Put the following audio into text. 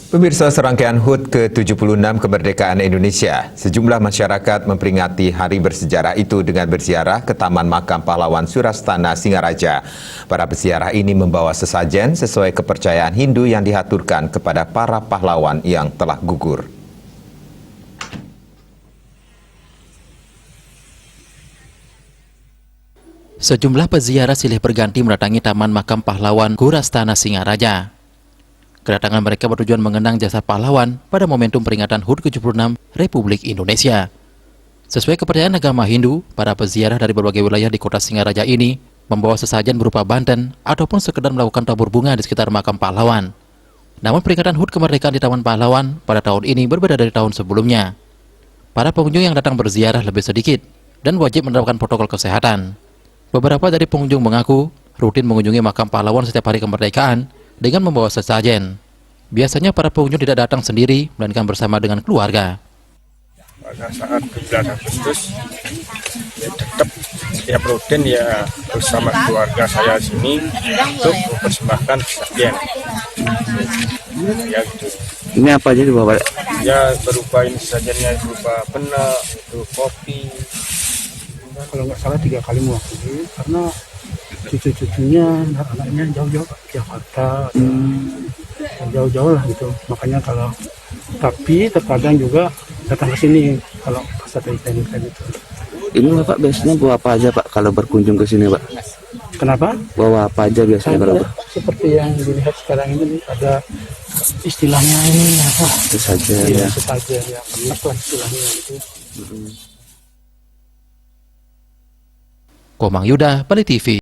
Pemirsa, serangkaian HUT ke-76 kemerdekaan Indonesia, sejumlah masyarakat memperingati hari bersejarah itu dengan berziarah ke Taman Makam Pahlawan Surastana Singaraja. Para peziarah ini membawa sesajen sesuai kepercayaan Hindu yang dihaturkan kepada para pahlawan yang telah gugur. Sejumlah peziarah silih berganti mendatangi Taman Makam Pahlawan Surastana Singaraja. Kedatangan mereka bertujuan mengenang jasa pahlawan pada momentum peringatan HUT ke-76 Republik Indonesia. Sesuai kepercayaan agama Hindu, para peziarah dari berbagai wilayah di kota Singaraja ini membawa sesajen berupa banten ataupun sekedar melakukan tabur bunga di sekitar makam pahlawan. Namun peringatan HUT kemerdekaan di Taman Pahlawan pada tahun ini berbeda dari tahun sebelumnya. Para pengunjung yang datang berziarah lebih sedikit dan wajib menerapkan protokol kesehatan. Beberapa dari pengunjung mengaku rutin mengunjungi makam pahlawan setiap hari kemerdekaan dengan membawa sesajen. Biasanya para pengunjung tidak datang sendiri, melainkan bersama dengan keluarga. Pada saat 9 Agustus, ya tetap setiap rutin ya bersama keluarga saya sini untuk mempersembahkan sesajen. Ya gitu. Ini apa aja dibawa? Ya berupa ini sesajennya berupa pena, itu kopi. Kalau nggak salah 3 kali mewakili karena cucu-cucunya, anak-anaknya jauh-jauh ke Jakarta, jauh-jauh lah gitu. Makanya tapi terkadang juga datang ke sini kalau pas ada event-event itu. Ini Bapak biasanya bawa apa aja Pak kalau berkunjung ke sini Pak? Kenapa? Bawa apa aja biasanya kalau Pak? Seperti yang dilihat sekarang ini ada istilahnya ini apa? Itu saja ya. Itu saja ya, penak lah istilahnya itu. Komang Yuda, Bali TV.